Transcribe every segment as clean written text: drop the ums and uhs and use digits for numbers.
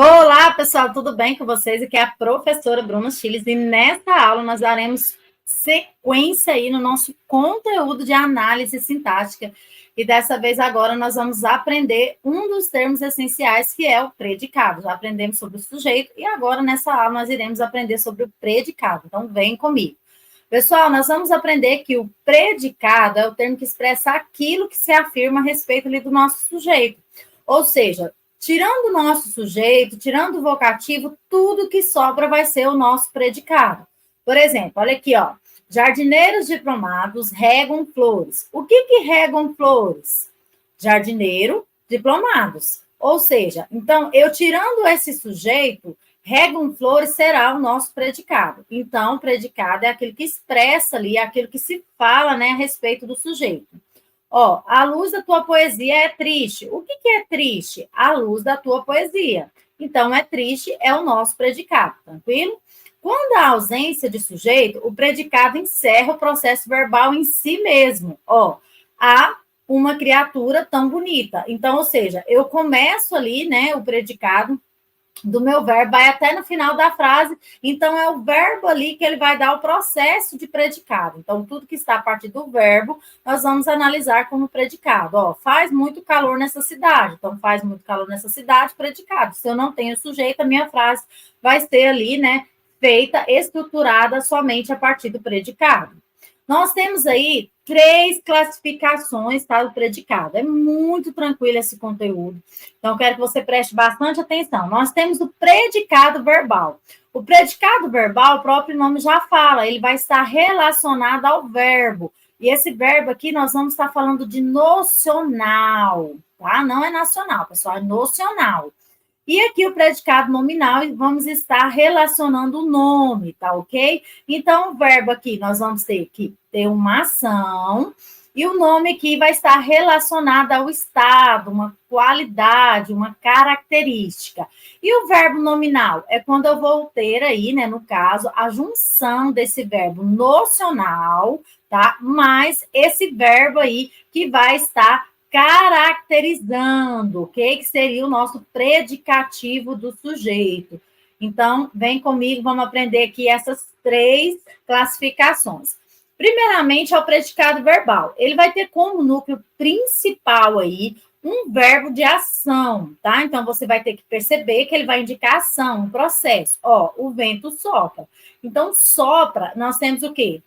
Olá, pessoal, tudo bem com vocês? Aqui é a professora Bruna Chiles e nessa aula nós daremos sequência aí no nosso conteúdo de análise sintática e dessa vez agora nós vamos aprender um dos termos essenciais que é o predicado. Já aprendemos sobre o sujeito e agora nessa aula nós iremos aprender sobre o predicado. Então vem comigo. Pessoal, nós vamos aprender que o predicado é o termo que expressa aquilo que se afirma a respeito ali do nosso sujeito. Ou seja, tirando o nosso sujeito, tirando o vocativo, tudo que sobra vai ser o nosso predicado. Por exemplo, olha aqui, ó. Jardineiros diplomados regam flores. O que regam flores? Jardineiro diplomados. Ou seja, então, eu tirando esse sujeito, regam flores será o nosso predicado. Então, o predicado é aquele que expressa ali, é aquilo que se fala, né, a respeito do sujeito. Ó, a luz da tua poesia é triste. O que é triste? A luz da tua poesia. Então, é triste, é o nosso predicado, tranquilo? Quando há ausência de sujeito, o predicado encerra o processo verbal em si mesmo. Ó, há uma criatura tão bonita. Então, ou seja, eu começo ali, né, o predicado do meu verbo, vai até no final da frase, então é o verbo ali que ele vai dar o processo de predicado. Então, tudo que está a partir do verbo, nós vamos analisar como predicado. Ó, faz muito calor nessa cidade, então faz muito calor nessa cidade, predicado. Se eu não tenho sujeito, a minha frase vai ser ali, né, feita, estruturada somente a partir do predicado. Nós temos aí 3 classificações para o predicado. É muito tranquilo esse conteúdo. Então, quero que você preste bastante atenção. Nós temos o predicado verbal. O predicado verbal, o próprio nome já fala, ele vai estar relacionado ao verbo. E esse verbo aqui, nós vamos estar falando de nocional, tá? Não é nacional, pessoal, é nocional. E aqui o predicado nominal, vamos estar relacionando o nome, tá ok? Então, o verbo aqui, nós vamos ter que ter uma ação, e o nome aqui vai estar relacionado ao estado, uma qualidade, uma característica. E o verbo nominal é quando eu vou ter aí, né, no caso, a junção desse verbo nocional, tá? Mais esse verbo aí que vai estar caracterizando, ok? Que seria o nosso predicativo do sujeito. Então, vem comigo, vamos aprender aqui essas 3 classificações. Primeiramente, é o predicado verbal. Ele vai ter como núcleo principal aí um verbo de ação, tá? Então, você vai ter que perceber que ele vai indicar ação, um processo. Ó, o vento sopra. Então, sopra, nós temos o quê?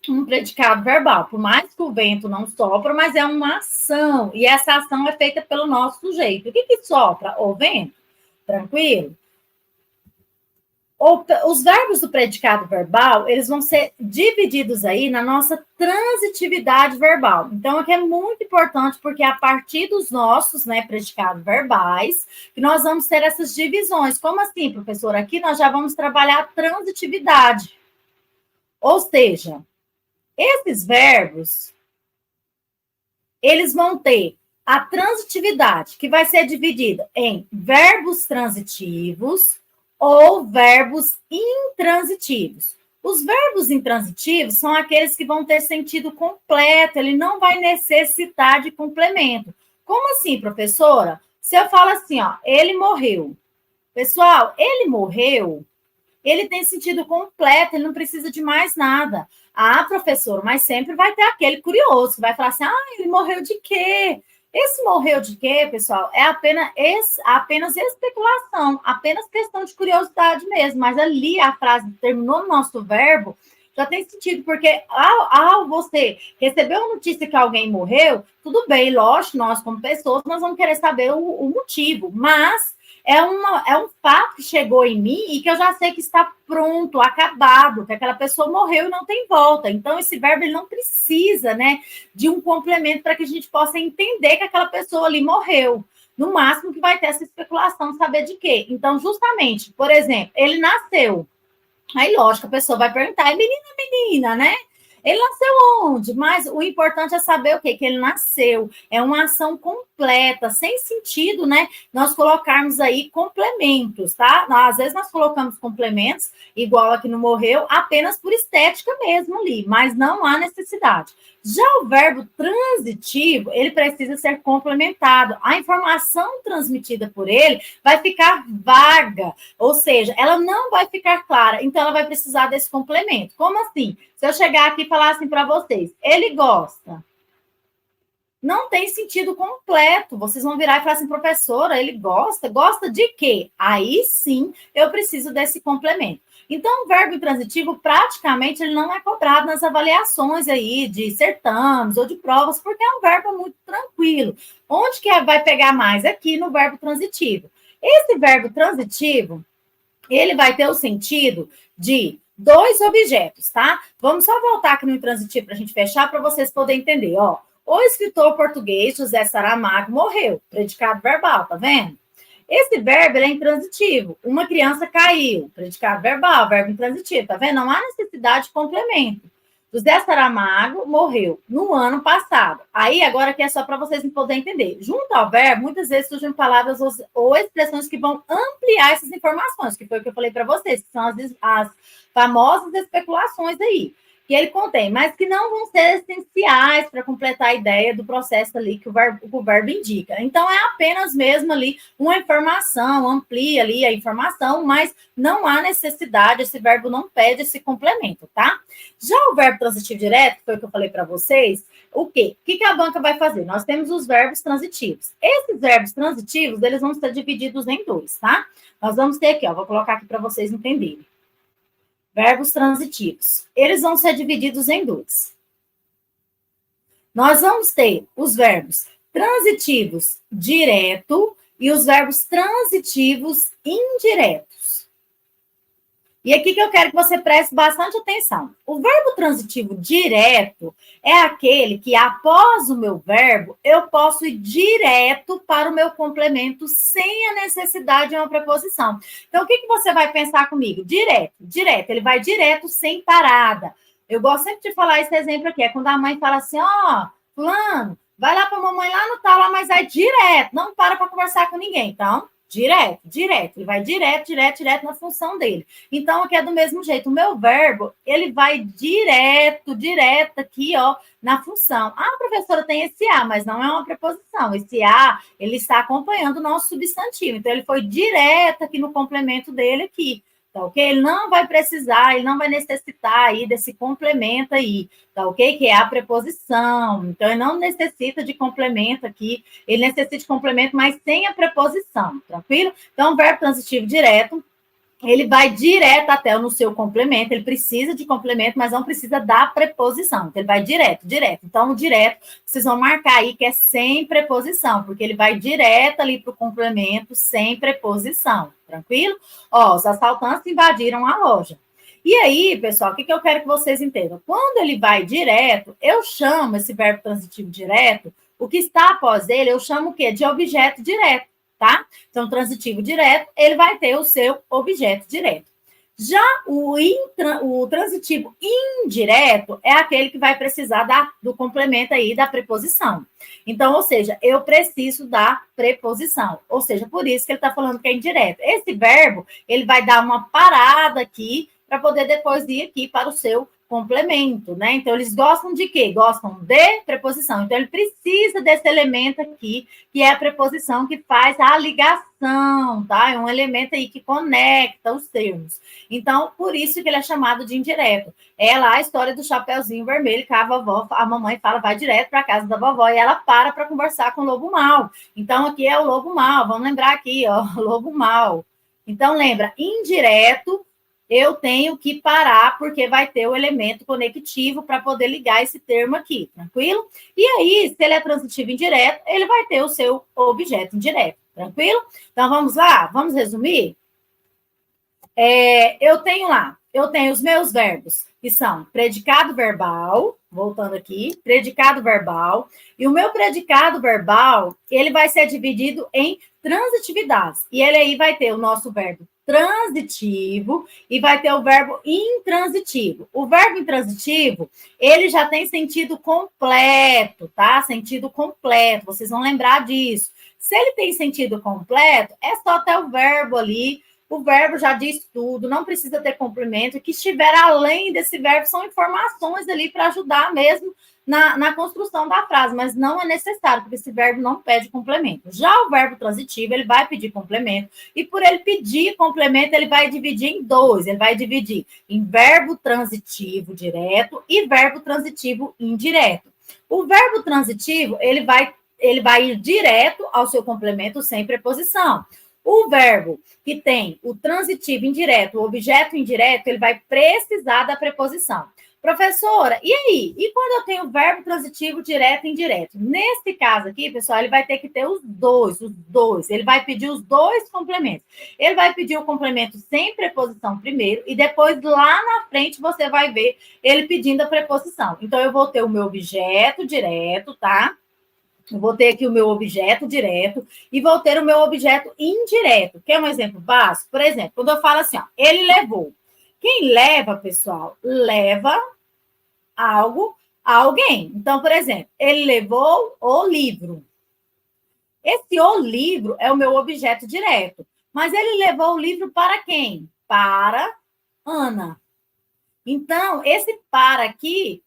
Um predicado verbal, por mais que o vento não sopra, mas é uma ação, e essa ação é feita pelo nosso sujeito. O que sopra? O vento, tranquilo? Os verbos do predicado verbal, eles vão ser divididos aí na nossa transitividade verbal. Então, aqui é muito importante, porque a partir dos nossos, né, predicados verbais, que nós vamos ter essas divisões. Como assim, professora? Aqui nós já vamos trabalhar a transitividade. Ou seja, esses verbos, eles vão ter a transitividade, que vai ser dividida em verbos transitivos ou verbos intransitivos. Os verbos intransitivos são aqueles que vão ter sentido completo, ele não vai necessitar de complemento. Como assim, professora? Se eu falo assim, ó, ele morreu. Pessoal, ele morreu, ele tem sentido completo, ele não precisa de mais nada. Ah, professor, mas sempre vai ter aquele curioso que vai falar assim: ah, ele morreu de quê? Esse morreu de quê, pessoal? É apenas especulação, apenas questão de curiosidade mesmo. Mas ali a frase terminou no nosso verbo, já tem sentido, porque ao você receber uma notícia que alguém morreu, tudo bem, lógico, nós como pessoas, nós vamos querer saber o motivo, mas é um fato que chegou em mim e que eu já sei que está pronto, acabado, que aquela pessoa morreu e não tem volta. Então, esse verbo ele não precisa, né, de um complemento para que a gente possa entender que aquela pessoa ali morreu. No máximo que vai ter essa especulação, saber de quê. Então, justamente, por exemplo, ele nasceu. Aí, lógico, a pessoa vai perguntar, é menina, né? Ele nasceu onde? Mas o importante é saber o quê? Que ele nasceu. É uma ação completa completa, sem sentido, né? Nós colocarmos aí complementos, tá? Às vezes nós colocamos complementos, igual aqui no morreu, apenas por estética mesmo ali, mas não há necessidade. Já o verbo transitivo, ele precisa ser complementado. A informação transmitida por ele vai ficar vaga, ou seja, ela não vai ficar clara, então ela vai precisar desse complemento. Como assim? Se eu chegar aqui e falar assim para vocês, ele gosta. Não tem sentido completo. Vocês vão virar e falar assim, professora, ele gosta? Gosta de quê? Aí sim, eu preciso desse complemento. Então, o verbo intransitivo, praticamente, ele não é cobrado nas avaliações aí de certames ou de provas, porque é um verbo muito tranquilo. Onde que vai pegar mais? Aqui no verbo transitivo. Esse verbo transitivo, ele vai ter o sentido de dois objetos, tá? Vamos só voltar aqui no intransitivo para a gente fechar, para vocês poderem entender, ó. O escritor português José Saramago morreu, predicado verbal, tá vendo? Esse verbo ele é intransitivo. Uma criança caiu, predicado verbal, verbo intransitivo, tá vendo? Não há necessidade de complemento. José Saramago morreu no ano passado. Aí, agora aqui é só para vocês poderem entender. Junto ao verbo, muitas vezes surgem palavras ou expressões que vão ampliar essas informações, que foi o que eu falei para vocês, que são as famosas especulações aí, que ele contém, mas que não vão ser essenciais para completar a ideia do processo ali que o verbo indica. Então, é apenas mesmo ali uma informação, amplia ali a informação, mas não há necessidade, esse verbo não pede esse complemento, tá? Já o verbo transitivo direto, que foi o que eu falei para vocês, o quê? O que a banca vai fazer? Nós temos os verbos transitivos. Esses verbos transitivos, eles vão ser divididos em dois, tá? Nós vamos ter aqui, ó, vou colocar aqui para vocês entenderem. Verbos transitivos. Eles vão ser divididos em dois. Nós vamos ter os verbos transitivos direto e os verbos transitivos indiretos. E aqui que eu quero que você preste bastante atenção. O verbo transitivo direto é aquele que, após o meu verbo, eu posso ir direto para o meu complemento sem a necessidade de uma preposição. Então, o que você vai pensar comigo? Direto. Ele vai direto sem parada. Eu gosto sempre de falar esse exemplo aqui. É quando a mãe fala assim, ó, fulano, vai lá para a mamãe lá no tal, lá, mas vai direto. Não para conversar com ninguém. Então, direto. Ele vai direto na função dele. Então, aqui é do mesmo jeito. O meu verbo, ele vai direto aqui, ó, na função. Ah, professora, tem esse A, mas não é uma preposição. Esse A, ele está acompanhando o nosso substantivo. Então, ele foi direto aqui no complemento dele aqui. Tá ok? Ele não vai precisar, ele não vai necessitar aí desse complemento aí, tá ok? Que é a preposição. Então, ele não necessita de complemento aqui, ele necessita de complemento, mas sem a preposição, tranquilo? Então, o verbo transitivo direto, ele vai direto até no seu complemento, ele precisa de complemento, mas não precisa da preposição. Então, ele vai direto. Então, o direto, vocês vão marcar aí que é sem preposição, porque ele vai direto ali para o complemento sem preposição, tranquilo? Ó, os assaltantes invadiram a loja. E aí, pessoal, o que eu quero que vocês entendam? Quando ele vai direto, eu chamo esse verbo transitivo direto, o que está após ele, eu chamo o quê? De objeto direto. Tá? Então, transitivo direto, ele vai ter o seu objeto direto. Já o transitivo indireto é aquele que vai precisar do complemento aí da preposição. Então, ou seja, eu preciso da preposição. Ou seja, por isso que ele está falando que é indireto. Esse verbo, ele vai dar uma parada aqui para poder depois ir aqui para o seu complemento, né? Então, eles gostam de quê? Gostam de preposição. Então, ele precisa desse elemento aqui, que é a preposição que faz a ligação, tá? É um elemento aí que conecta os termos. Então, por isso que ele é chamado de indireto. É lá a história do Chapeuzinho Vermelho, que a mamãe fala, vai direto para a casa da vovó, e ela para conversar com o lobo mau. Então, aqui é o lobo mau. Vamos lembrar aqui, ó, lobo mau. Então, lembra, indireto, eu tenho que parar, porque vai ter o elemento conectivo para poder ligar esse termo aqui, tranquilo? E aí, se ele é transitivo indireto, ele vai ter o seu objeto indireto, tranquilo? Então, vamos lá? Vamos resumir? Eu tenho os meus verbos, que são predicado verbal, voltando aqui, predicado verbal, e o meu predicado verbal, ele vai ser dividido em transitividades, e ele aí vai ter o nosso verbo transitivo e vai ter o verbo intransitivo. O verbo intransitivo, ele já tem sentido completo, tá? Sentido completo, vocês vão lembrar disso. Se ele tem sentido completo, é só ter o verbo ali, o verbo já diz tudo, não precisa ter complemento, o que estiver além desse verbo são informações ali para ajudar mesmo na construção da frase, mas não é necessário, porque esse verbo não pede complemento. Já o verbo transitivo, ele vai pedir complemento, e por ele pedir complemento, ele vai dividir em dois, ele vai dividir em verbo transitivo direto e verbo transitivo indireto. O verbo transitivo, ele vai ir direto ao seu complemento sem preposição. O verbo que tem o transitivo indireto, o objeto indireto, ele vai precisar da preposição. Professora, e aí? E quando eu tenho verbo transitivo direto e indireto? Nesse caso aqui, pessoal, ele vai ter que ter os dois. Ele vai pedir os dois complementos. Ele vai pedir o complemento sem preposição primeiro e depois lá na frente você vai ver ele pedindo a preposição. Então, eu vou ter o meu objeto direto, tá? Eu vou ter aqui o meu objeto direto e vou ter o meu objeto indireto. Quer um exemplo básico? Por exemplo, quando eu falo assim, ó, ele levou. Quem leva, pessoal, leva algo a alguém. Então, por exemplo, ele levou o livro. Esse o livro é o meu objeto direto. Mas ele levou o livro para quem? Para Ana. Então, esse para aqui,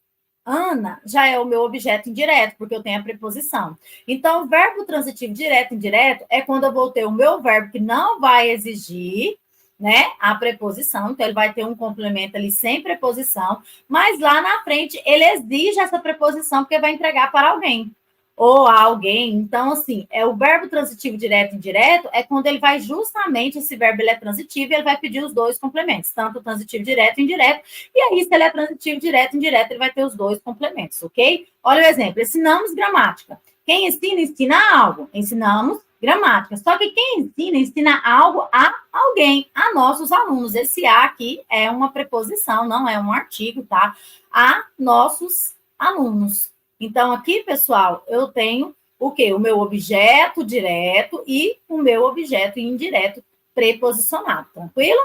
Ana, já é o meu objeto indireto, porque eu tenho a preposição. Então, o verbo transitivo direto e indireto é quando eu vou ter o meu verbo que não vai exigir, né, a preposição, então ele vai ter um complemento ali sem preposição, mas lá na frente ele exige essa preposição porque vai entregar para alguém ou a alguém. Então, assim, é o verbo transitivo direto e indireto é quando ele vai justamente, esse verbo ele é transitivo e ele vai pedir os dois complementos, tanto o transitivo direto e indireto, e aí se ele é transitivo direto e indireto, ele vai ter os dois complementos, ok? Olha o exemplo, ensinamos gramática. Quem ensina, ensina algo. Ensinamos gramática. Só que quem ensina, ensina algo a alguém, a nossos alunos. Esse a aqui é uma preposição, não é um artigo, tá? A nossos alunos. Então, aqui, pessoal, eu tenho o quê? O meu objeto direto e o meu objeto indireto preposicionado, tranquilo?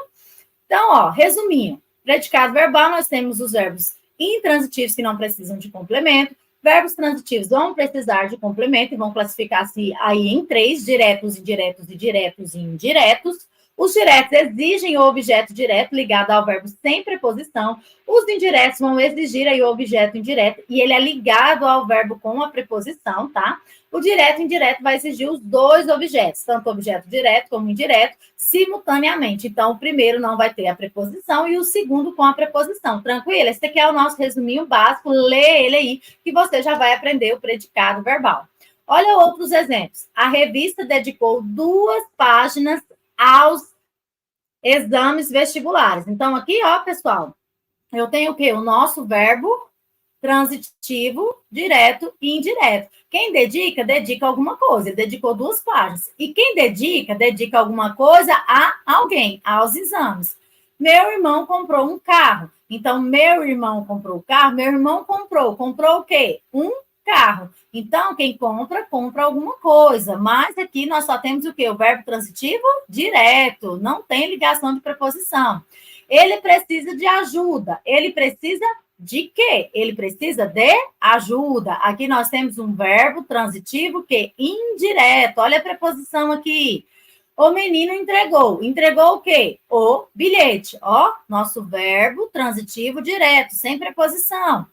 Então, ó, resuminho. Predicado verbal, nós temos os verbos intransitivos que não precisam de complemento. Verbos transitivos vão precisar de complemento e vão classificar-se aí em três: diretos, indiretos e diretos e indiretos. Os diretos exigem o objeto direto ligado ao verbo sem preposição. Os indiretos vão exigir aí o objeto indireto e ele é ligado ao verbo com a preposição, tá? O direto e indireto vai exigir os dois objetos, tanto o objeto direto como indireto, simultaneamente. Então, o primeiro não vai ter a preposição e o segundo com a preposição. Tranquilo? Esse aqui é o nosso resuminho básico. Lê ele aí, que você já vai aprender o predicado verbal. Olha outros exemplos. A revista dedicou 2 páginas aos exames vestibulares. Então, aqui, ó, pessoal, eu tenho o quê? O nosso verbo transitivo, direto e indireto. Quem dedica, dedica alguma coisa. Ele dedicou 2 páginas. E quem dedica, dedica alguma coisa a alguém, aos exames. Meu irmão comprou um carro. Então, meu irmão comprou o carro. Meu irmão comprou. Comprou o quê? Um carro. Então, quem compra, compra alguma coisa. Mas aqui nós só temos o quê? O verbo transitivo direto. Não tem ligação de preposição. Ele precisa de ajuda. Ele precisa de quê? Ele precisa de ajuda. Aqui nós temos um verbo transitivo que indireto. Olha a preposição aqui. O menino entregou. Entregou o quê? O bilhete. Ó, nosso verbo transitivo direto, sem preposição.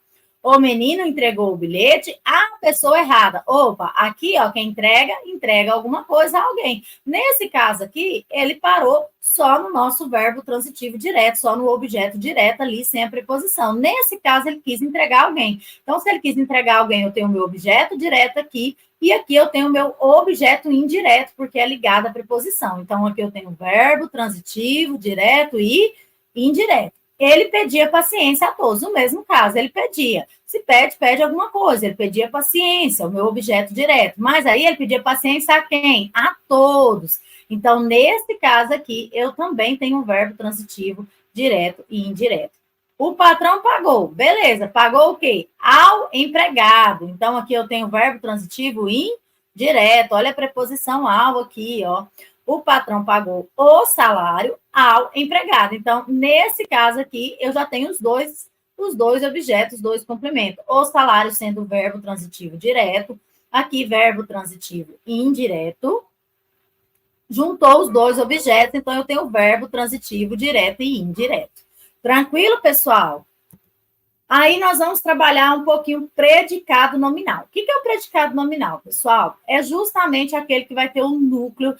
O menino entregou o bilhete à pessoa errada. Opa, aqui, ó, quem entrega, entrega alguma coisa a alguém. Nesse caso aqui, ele parou só no nosso verbo transitivo direto, só no objeto direto ali, sem a preposição. Nesse caso, ele quis entregar alguém. Então, se ele quis entregar alguém, eu tenho o meu objeto direto aqui, e aqui eu tenho o meu objeto indireto, porque é ligado à preposição. Então, aqui eu tenho o verbo transitivo, direto e indireto. Ele pedia paciência a todos, no mesmo caso, ele pedia. Se pede, pede alguma coisa, ele pedia paciência, o meu objeto direto. Mas aí ele pedia paciência a quem? A todos. Então, nesse caso aqui, eu também tenho um verbo transitivo direto e indireto. O patrão pagou, beleza, pagou o quê? Ao empregado. Então, aqui eu tenho o verbo transitivo indireto, olha a preposição ao aqui, ó. o patrão pagou o salário ao empregado. Então, nesse caso aqui, eu já tenho os dois objetos, os dois complementos. O salário sendo o verbo transitivo direto, aqui verbo transitivo indireto, juntou os dois objetos, então eu tenho o verbo transitivo direto e indireto. Tranquilo, pessoal? Aí nós vamos trabalhar um pouquinho o predicado nominal. O que é o predicado nominal, pessoal? É justamente aquele que vai ter o núcleo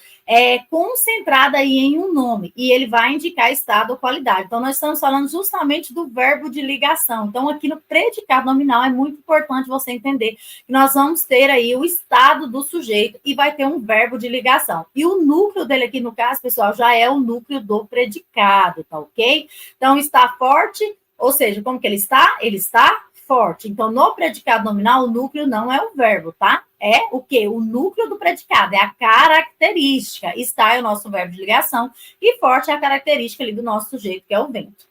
concentrado aí em um nome, e ele vai indicar estado ou qualidade. Então, nós estamos falando justamente do verbo de ligação. Então, aqui no predicado nominal, é muito importante você entender que nós vamos ter aí o estado do sujeito e vai ter um verbo de ligação. E o núcleo dele aqui, no caso, pessoal, já é o núcleo do predicado, tá ok? Então, está forte. Ou seja, como que ele está? Ele está forte. Então, no predicado nominal, o núcleo não é o verbo, tá? É o quê? O núcleo do predicado, é a característica. Está é o nosso verbo de ligação e forte é a característica ali do nosso sujeito, que é o vento.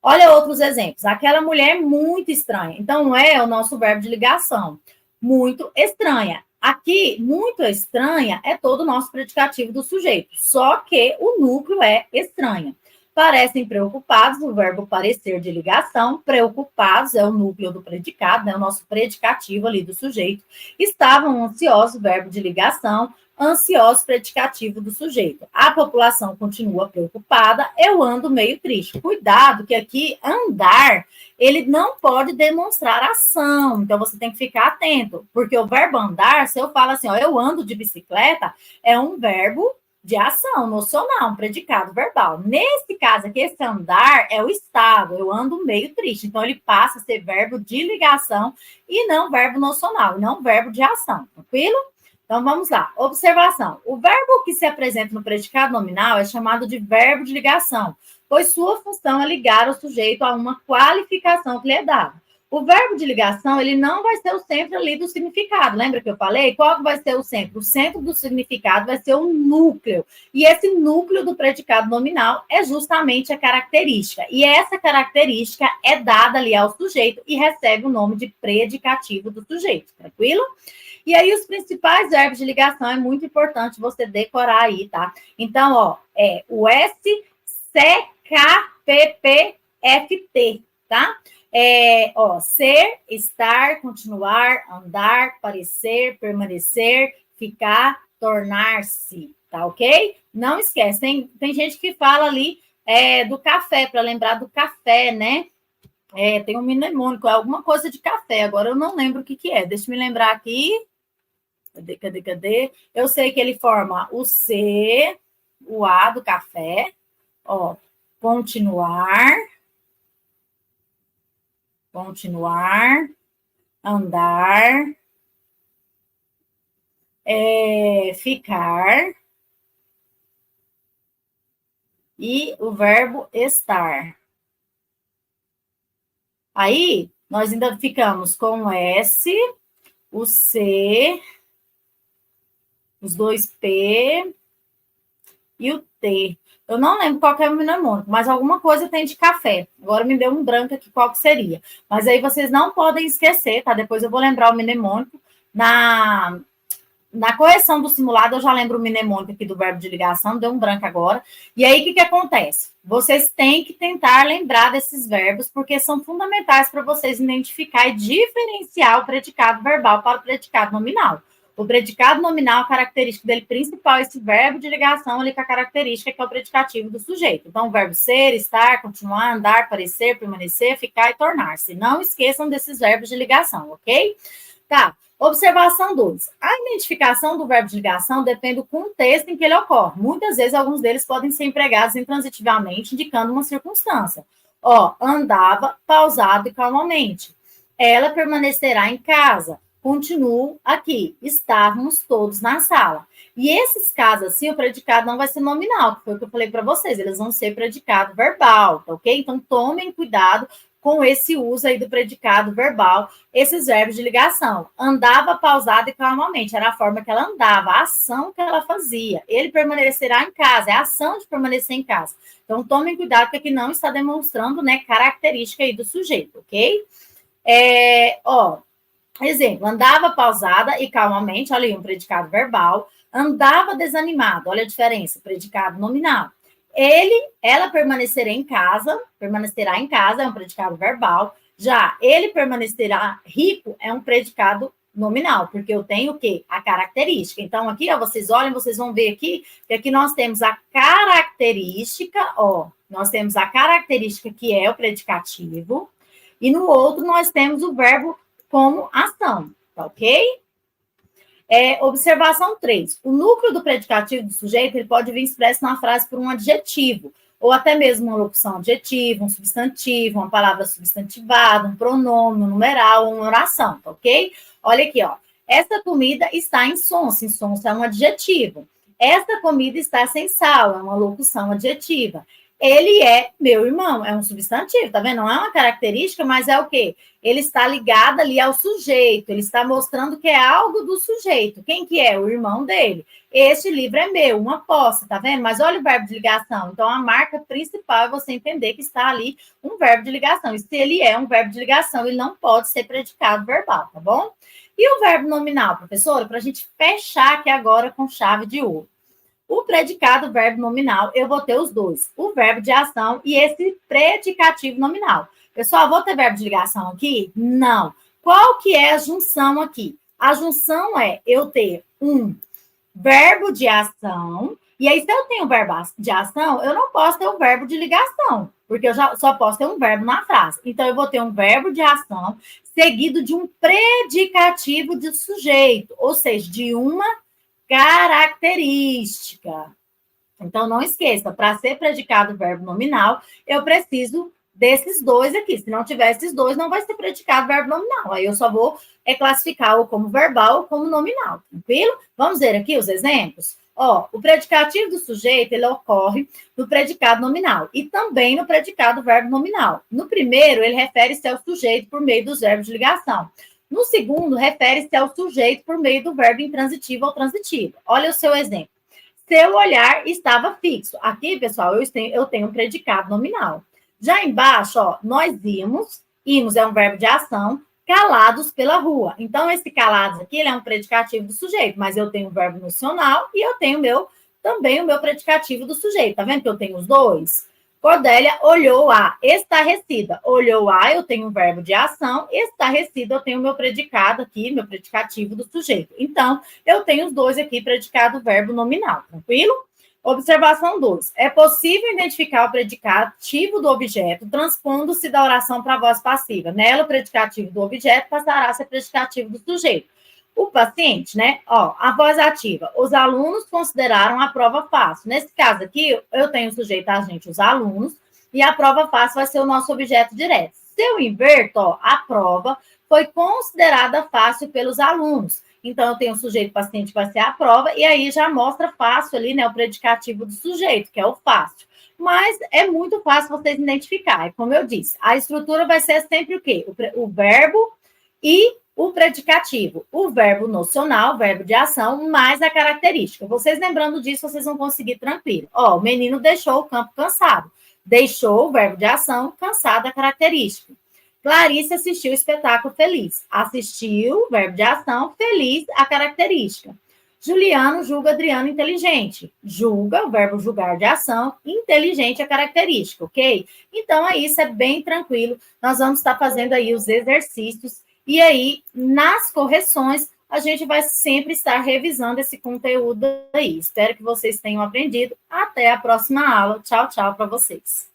Olha outros exemplos. Aquela mulher muito estranha. Então, é o nosso verbo de ligação. Muito estranha. Aqui, muito estranha é todo o nosso predicativo do sujeito, só que o núcleo é estranha. Parecem preocupados, o verbo parecer de ligação. Preocupados é o núcleo do predicado, né? O nosso predicativo ali do sujeito. Estavam ansiosos, verbo de ligação. Ansiosos, predicativo do sujeito. A população continua preocupada. Eu ando meio triste. Cuidado, que aqui andar, ele não pode demonstrar ação. Então, você tem que ficar atento. Porque o verbo andar, se eu falo assim, ó, eu ando de bicicleta, é um verbo de ação nocional, um predicado verbal. Nesse caso aqui, esse andar é o estado, eu ando meio triste. Então, ele passa a ser verbo de ligação e não verbo nocional, e não verbo de ação, tranquilo? Então, vamos lá. Observação. O verbo que se apresenta no predicado nominal é chamado de verbo de ligação, pois sua função é ligar o sujeito a uma qualificação que lhe é dada. O verbo de ligação, ele não vai ser o centro ali do significado. Lembra que eu falei? Qual vai ser o centro? O centro do significado vai ser o núcleo. E esse núcleo do predicado nominal é justamente a característica. E essa característica é dada ali ao sujeito e recebe o nome de predicativo do sujeito. Tranquilo? E aí, os principais verbos de ligação é muito importante você decorar aí, tá? Então, ó, é o S, C, K, P, P, F, T, tá? Ser, estar, continuar, andar, parecer, permanecer, ficar, tornar-se, tá ok? Não esquece, tem gente que fala ali do café, para lembrar do café, né? Tem um mnemônico, é alguma coisa de café, agora eu não lembro o que é, deixa eu me lembrar aqui. Cadê? Eu sei que ele forma o C, o A do café, ó, continuar, andar, ficar, e o verbo estar. Aí, nós ainda ficamos com o S, o C, os dois P e o T. Eu não lembro qual que é o mnemônico, mas alguma coisa tem de café. Agora me deu um branco aqui, qual que seria. Mas aí vocês não podem esquecer, tá? Depois eu vou lembrar o mnemônico. Na correção do simulado, eu já lembro o mnemônico aqui do verbo de ligação, deu um branco agora. E aí, o que acontece? Vocês têm que tentar lembrar desses verbos, porque são fundamentais para vocês identificar e diferenciar o predicado verbal para o predicado nominal. O predicado nominal, a característica dele principal é esse verbo de ligação ali com a característica que é o predicativo do sujeito. Então, o verbo ser, estar, continuar, andar, parecer, permanecer, ficar e tornar-se. Não esqueçam desses verbos de ligação, ok? Tá. Observação 2. A identificação do verbo de ligação depende do contexto em que ele ocorre. Muitas vezes, alguns deles podem ser empregados intransitivamente, indicando uma circunstância. Ó, andava, pausado e calmamente. Ela permanecerá em casa. Continuo aqui. Estávamos todos na sala. E esses casos, assim, o predicado não vai ser nominal, que foi o que eu falei para vocês. Eles vão ser predicado verbal, tá ok? Então, tomem cuidado com esse uso aí do predicado verbal, esses verbos de ligação. Andava, pausado e calmamente. Era a forma que ela andava, a ação que ela fazia. Ele permanecerá em casa, é a ação de permanecer em casa. Então, tomem cuidado, porque aqui não está demonstrando, né, característica aí do sujeito, ok? Exemplo, andava pausada e calmamente, olha aí, um predicado verbal. andava desanimado. Olha a diferença, predicado nominal. Ela permanecerá em casa, é um predicado verbal. Já ele permanecerá rico é um predicado nominal, porque eu tenho o quê? A característica. Então, aqui, ó, vocês olhem, vocês vão ver aqui, que aqui nós temos a característica, ó, nós temos a característica que é o predicativo, e no outro nós temos o verbo como ação, tá ok? Observação 3. O núcleo do predicativo do sujeito ele pode vir expresso na frase por um adjetivo, ou até mesmo uma locução adjetiva, um substantivo, uma palavra substantivada, um pronome, um numeral, uma oração, tá ok? Olha aqui, ó. Essa comida está insonsa. Insonsa é um adjetivo. Esta comida está sem sal, é uma locução adjetiva. Ele é meu irmão, é um substantivo, tá vendo? Não é uma característica, mas é o quê? Ele está ligado ali ao sujeito, ele está mostrando que é algo do sujeito. Quem que é? O irmão dele. Este livro é meu, uma posse, tá vendo? Mas olha o verbo de ligação. Então, a marca principal é você entender que está ali um verbo de ligação. E se ele é um verbo de ligação, ele não pode ser predicado verbal, tá bom? E o verbo nominal, professora? Para a gente fechar aqui agora com chave de ouro. O predicado verbo nominal, eu vou ter os dois, o verbo de ação e esse predicativo nominal. Pessoal, vou ter verbo de ligação aqui? Não. Qual que é a junção aqui? A junção é eu ter um verbo de ação, e aí se eu tenho verbo de ação, eu não posso ter um verbo de ligação, porque eu só posso ter um verbo na frase. Então, eu vou ter um verbo de ação seguido de um predicativo de sujeito, ou seja, de uma característica. Então, não esqueça, para ser predicado o verbo nominal, eu preciso desses dois aqui. Se não tiver esses dois, não vai ser predicado o verbo nominal. Aí eu só vou classificar o como verbal ou como nominal, tranquilo? Vamos ver aqui os exemplos? Ó, o predicativo do sujeito, ele ocorre no predicado nominal e também no predicado verbo nominal. No primeiro, ele refere-se ao sujeito por meio dos verbos de ligação. No segundo, refere-se ao sujeito por meio do verbo intransitivo ou transitivo. Olha o seu exemplo. Seu olhar estava fixo. Aqui, pessoal, eu tenho um predicado nominal. Já embaixo, ó, nós íamos é um verbo de ação, calados pela rua. Então, esse calados aqui, ele é um predicativo do sujeito, mas eu tenho o verbo nocional e eu tenho também o meu predicativo do sujeito. Tá vendo que eu tenho os dois? Cordélia olhou a, estarrecida. Olhou a, eu tenho um verbo de ação, estarrecida, eu tenho o meu predicado aqui, meu predicativo do sujeito. Então, eu tenho os dois aqui, predicado verbo nominal, tranquilo? Observação 2. É possível identificar o predicativo do objeto transpondo-se da oração para a voz passiva. Nela, o predicativo do objeto passará a ser predicativo do sujeito. O paciente, né? Ó, a voz ativa. Os alunos consideraram a prova fácil. Nesse caso aqui, eu tenho sujeito agente, os alunos, e a prova fácil vai ser o nosso objeto direto. Se eu inverto, ó, a prova foi considerada fácil pelos alunos. Então, eu tenho o sujeito paciente que vai ser a prova, e aí já mostra fácil ali, né? O predicativo do sujeito, que é o fácil. Mas é muito fácil vocês identificarem. Como eu disse, a estrutura vai ser sempre o quê? O verbo e o predicativo, o verbo nocional, verbo de ação, mais a característica. Vocês lembrando disso, vocês vão conseguir tranquilo. Ó, o menino deixou o campo cansado. Deixou o verbo de ação, cansado a característica. Clarice assistiu o espetáculo feliz. Assistiu, verbo de ação, feliz a característica. Juliano julga Adriano inteligente. Julga, o verbo julgar de ação, inteligente a característica, ok? Então, é isso, é bem tranquilo. Nós vamos estar fazendo aí os exercícios. E aí, nas correções, a gente vai sempre estar revisando esse conteúdo aí. Espero que vocês tenham aprendido. Até a próxima aula. Tchau, tchau para vocês.